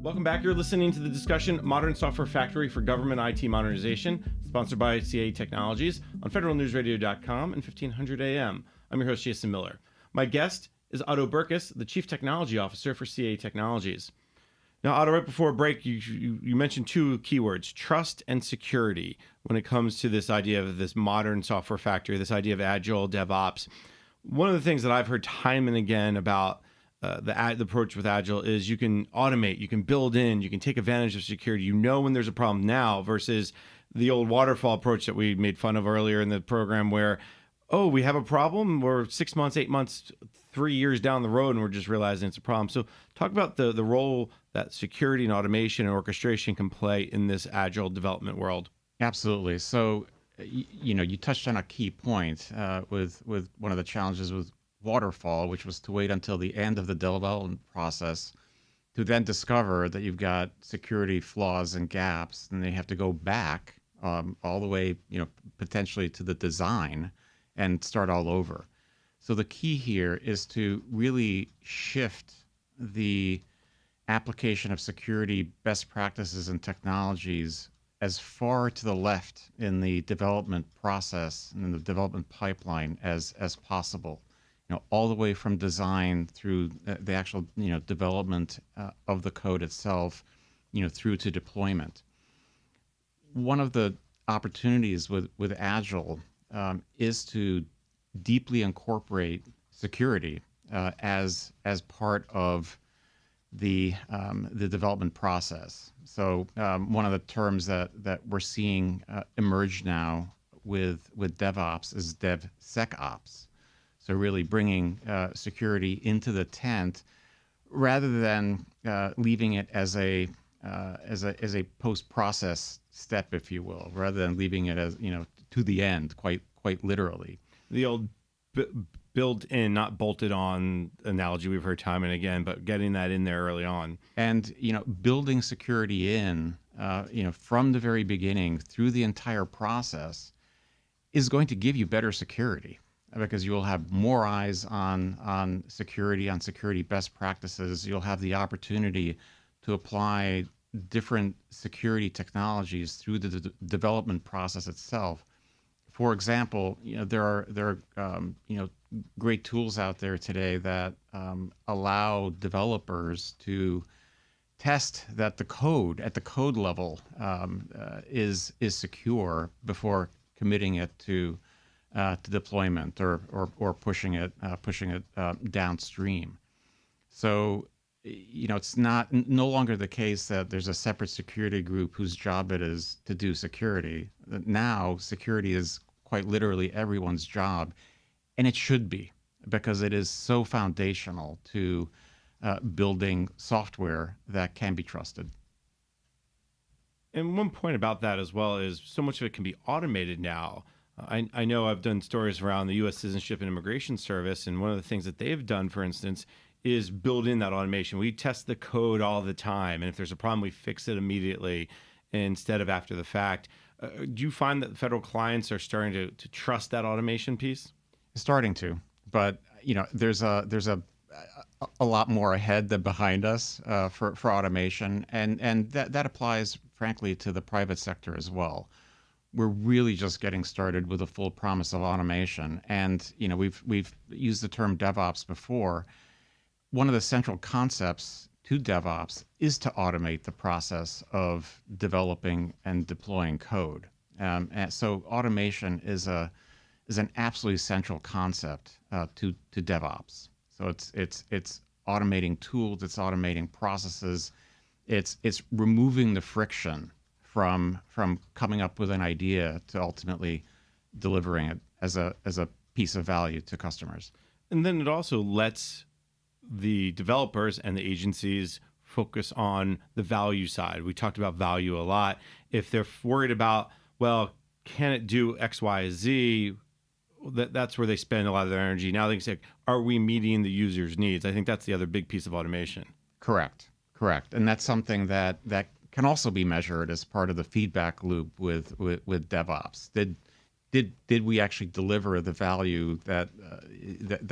Welcome back. You're listening to the discussion Modern Software Factory for Government IT Modernization, sponsored by CA Technologies on federalnewsradio.com and 1500 AM. I'm your host, Jason Miller. My guest is Otto Berkus, the Chief Technology Officer for CA Technologies. Now, Otto, right before break, you mentioned two keywords, trust and security, when it comes to this idea of this modern software factory, this idea of agile DevOps. One of the things that I've heard time and again about the approach with Agile is you can automate, you can build in, you can take advantage of security. You know when there's a problem now versus the old waterfall approach that we made fun of earlier in the program where, oh, we have a problem, we're 6 months, 8 months, 3 years down the road, and we're just realizing it's a problem. So talk about the role that security and automation and orchestration can play in this Agile development world. Absolutely. So, you touched on a key point with one of the challenges with waterfall, which was to wait until the end of the development process to then discover that you've got security flaws and gaps, and they have to go back all the way, potentially to the design and start all over. So the key here is to really shift the application of security best practices and technologies as far to the left in the development process and in the development pipeline as possible. All the way from design through the actual, development of the code itself, through to deployment. One of the opportunities with Agile is to deeply incorporate security as part of the development process. So one of the terms that we're seeing emerge now with DevOps is DevSecOps. So really bringing security into the tent, rather than leaving it as a post-process step, if you will, rather than leaving it as to the end, quite literally. The old built in, not bolted on analogy we've heard time and again, but getting that in there early on. And building security in, from the very beginning through the entire process is going to give you better security, because you will have more eyes on security best practices. You'll have the opportunity to apply different security technologies through the development process itself. For example, there are great tools out there today that allow developers to test that the code at the code level is secure before committing it to deployment or pushing it downstream. So it's no longer the case that there's a separate security group whose job it is to do security. Now security is quite literally everyone's job, and it should be, because it is so foundational to building software that can be trusted. And one point about that as well is so much of it can be automated now. I know I've done stories around the U.S. Citizenship and Immigration Service, and one of the things that they've done, for instance, is build in that automation. We test the code all the time, and if there's a problem, we fix it immediately instead of after the fact. Do you find that federal clients are starting to trust that automation piece? Starting to, but there's a lot more ahead than behind us for automation, and that applies, frankly, to the private sector as well. We're really just getting started with the full promise of automation, and we've used the term DevOps before. One of the central concepts to DevOps is to automate the process of developing and deploying code. And so automation is an absolutely central concept to DevOps. So it's automating tools, it's automating processes, it's removing the friction from coming up with an idea to ultimately delivering it as a piece of value to customers. And then it also lets the developers and the agencies focus on the value side. We talked about value a lot. If they're worried about, well, can it do X, Y, Z? That's where they spend a lot of their energy. Now they can say, are we meeting the user's needs? I think that's the other big piece of automation. Correct. And that's something that can also be measured as part of the feedback loop with DevOps. Did we actually deliver the value that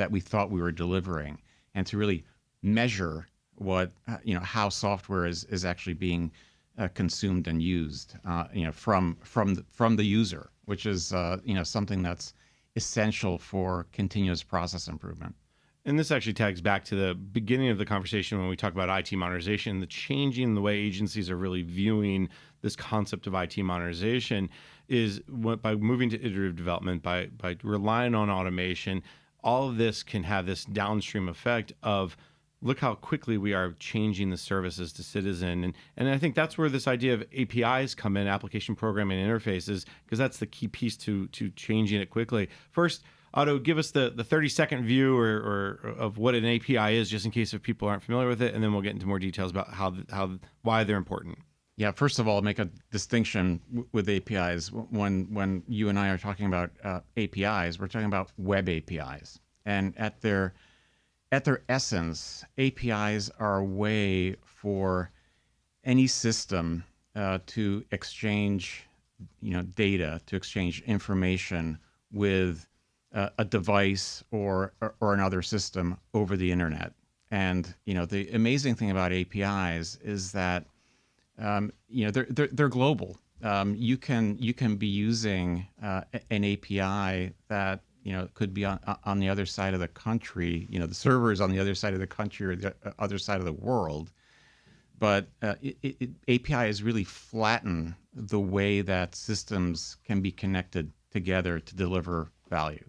we thought we were delivering? And to really measure how software is actually being consumed and used, from the user, which is something that's essential for continuous process improvement. And this actually tags back to the beginning of the conversation when we talk about IT modernization, the changing the way agencies are really viewing this concept of IT modernization is by moving to iterative development, by relying on automation. All of this can have this downstream effect of look how quickly we are changing the services to citizen. And I think that's where this idea of APIs come in, application programming interfaces, because that's the key piece to changing it quickly. First, Otto, give us the 30-second view or of what an API is, just in case if people aren't familiar with it, and then we'll get into more details about why they're important. Yeah, first of all, make a distinction with APIs. When you and I are talking about APIs, we're talking about web APIs, and at their essence, APIs are a way for any system to exchange, data, to exchange information with a device or another system over the internet. And the amazing thing about APIs is that they're global. You can be using an API that could be on the other side of the country. The server is on the other side of the country or the other side of the world. But APIs really flatten the way that systems can be connected together to deliver value.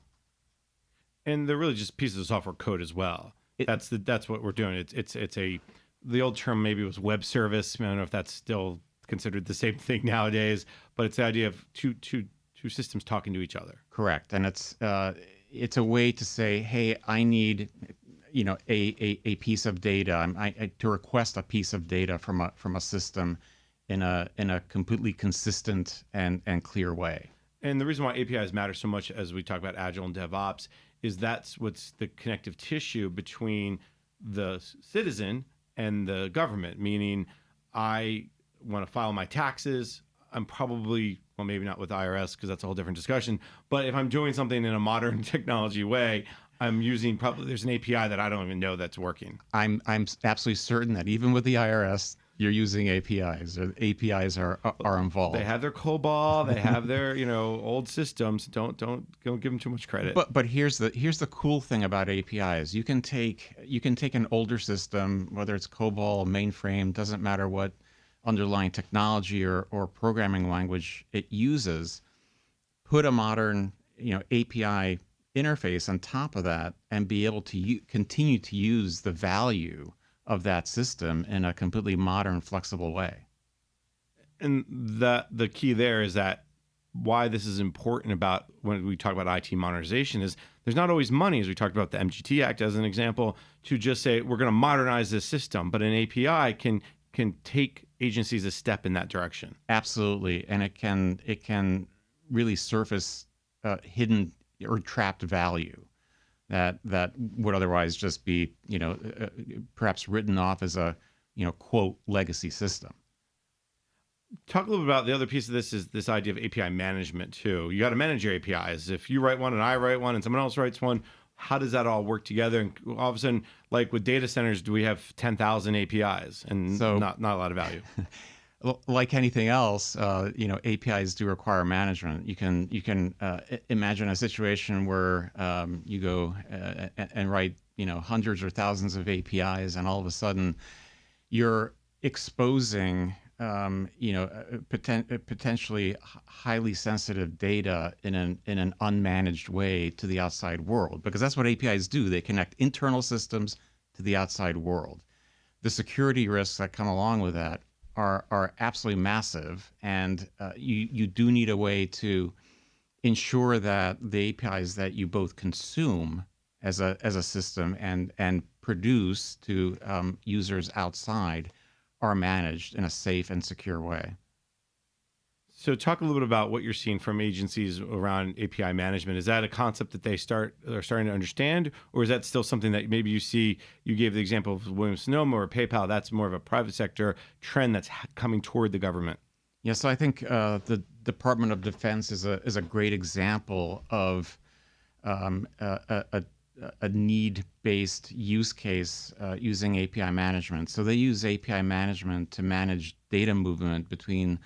And they're really just pieces of software code as well. That's what we're doing. It's the old term maybe was web service. I don't know if that's still considered the same thing nowadays, but it's the idea of two systems talking to each other. Correct, and it's a way to say, hey, I need a piece of data. To request a piece of data from a system in a completely consistent and clear way. And the reason why APIs matter so much as we talk about Agile and DevOps is that's what's the connective tissue between the citizen and the government, meaning I want to file my taxes. I'm probably, well, maybe not with IRS because that's a whole different discussion, but if I'm doing something in a modern technology way, I'm using there's an API that I don't even know that's working. I'm absolutely certain that even with the IRS, you're using APIs. Or APIs are involved. They have their COBOL, they have their old systems. Don't give them too much credit. But here's the cool thing about APIs. You can take an older system, whether it's COBOL, mainframe, doesn't matter what underlying technology or programming language it uses, put a modern API interface on top of that, and be able to continue to use the value of that system in a completely modern, flexible way. And the key there is that why this is important about when we talk about IT modernization is there's not always money, as we talked about the MGT Act as an example, to just say we're going to modernize this system, but an API can take agencies a step in that direction. Absolutely, and it can really surface hidden or trapped value that would otherwise just be perhaps written off as a quote legacy system. Talk a little bit about the other piece of this is this idea of API management too. You got to manage your APIs. If you write one and I write one and someone else writes one, how does that all work together? And all of a sudden, like with data centers, do we have 10,000 APIs and not a lot of value? Like anything else, APIs do require management. You can imagine a situation where you go and write hundreds or thousands of APIs, and all of a sudden you're exposing potentially highly sensitive data in an unmanaged way to the outside world, because that's what APIs do. They connect internal systems to the outside world. The security risks that come along with that are absolutely massive, and you do need a way to ensure that the APIs that you both consume as a system and produce to users outside are managed in a safe and secure way. So talk a little bit about what you're seeing from agencies around API management. Is that a concept that they're starting to understand, or is that still something that maybe you see? You gave the example of Williams-Sonoma or PayPal. That's more of a private sector trend that's coming toward the government. Yeah, so I think the Department of Defense is a great example of a a need-based use case using API management. So they use API management to manage data movement between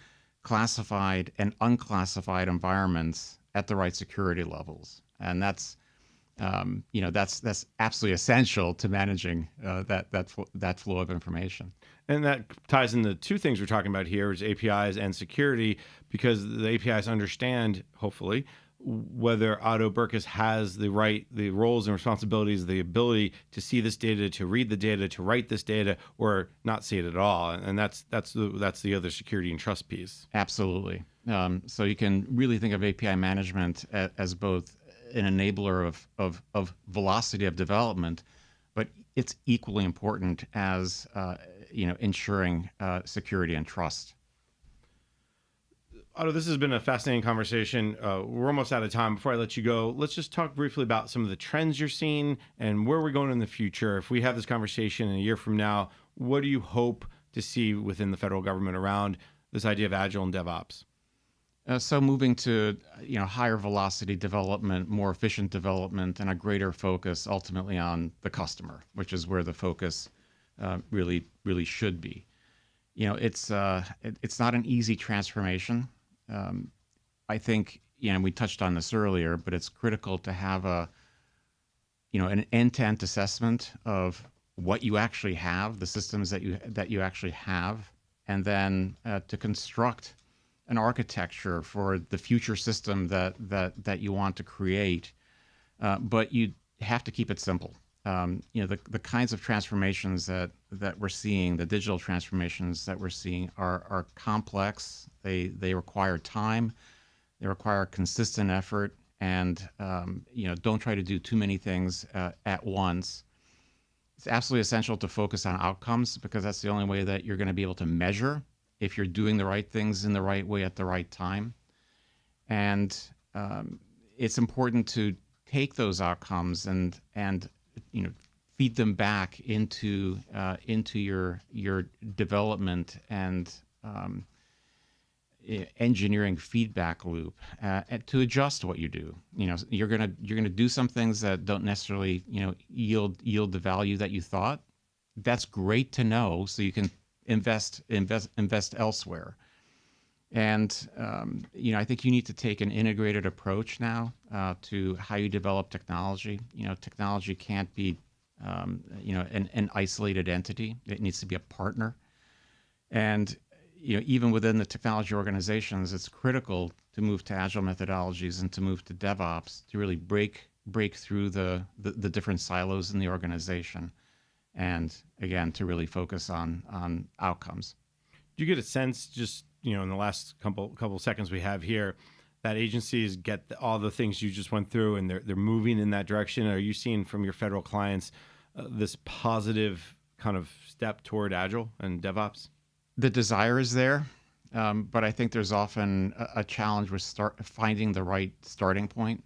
classified and unclassified environments at the right security levels, and that's that's absolutely essential to managing that flow of information. And that ties into two things we're talking about here, is APIs and security, because the APIs understand, hopefully, whether Otto Berkus has the roles and responsibilities, the ability to see this data, to read the data, to write this data, or not see it at all. And that's the other security and trust piece. Absolutely. So you can really think of API management as both an enabler of velocity of development, but it's equally important as ensuring security and trust. Otto, this has been a fascinating conversation. We're almost out of time. Before I let you go, let's just talk briefly about some of the trends you're seeing and where we're going in the future. If we have this conversation in a year from now, what do you hope to see within the federal government around this idea of Agile and DevOps? So moving to higher velocity development, more efficient development, and a greater focus ultimately on the customer, which is where the focus really should be. It's not an easy transformation. I think we touched on this earlier, but it's critical to have an end-to-end assessment of what you actually have, the systems that you actually have, and then to construct an architecture for the future system that you want to create. But you have to keep it simple. The kinds of transformations that we're seeing, the digital transformations that we're seeing, are complex. They require time, they require consistent effort, and don't try to do too many things at once. It's absolutely essential to focus on outcomes, because that's the only way that you're going to be able to measure if you're doing the right things in the right way at the right time. And it's important to take those outcomes and feed them back into your development and engineering feedback loop, and to adjust what you do. You're gonna do some things that don't necessarily yield the value that you thought. That's great to know, so you can invest elsewhere. And I think you need to take an integrated approach now to how you develop technology. Technology can't be an isolated entity. It needs to be a partner. And even within the technology organizations, it's critical to move to agile methodologies and to move to DevOps to really break through the different silos in the organization, and again, to really focus on outcomes. Do you get a sense, just in the last couple seconds we have here, that agencies get all the things you just went through and they're moving in that direction? Are you seeing from your federal clients this positive kind of step toward Agile and DevOps? The desire is there, but I think there's often a challenge with finding the right starting point.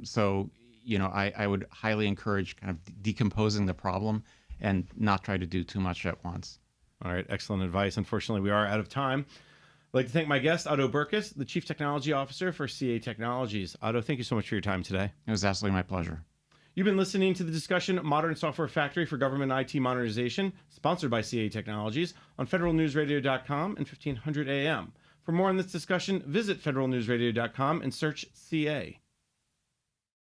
So I would highly encourage kind of decomposing the problem and not try to do too much at once. All right, excellent advice. Unfortunately, we are out of time. I'd like to thank my guest, Otto Berkus, the Chief Technology Officer for CA Technologies. Otto, thank you so much for your time today. It was absolutely my pleasure. You've been listening to the discussion Modern Software Factory for Government IT Modernization, sponsored by CA Technologies on federalnewsradio.com and 1500 AM. For more on this discussion, visit federalnewsradio.com and search CA.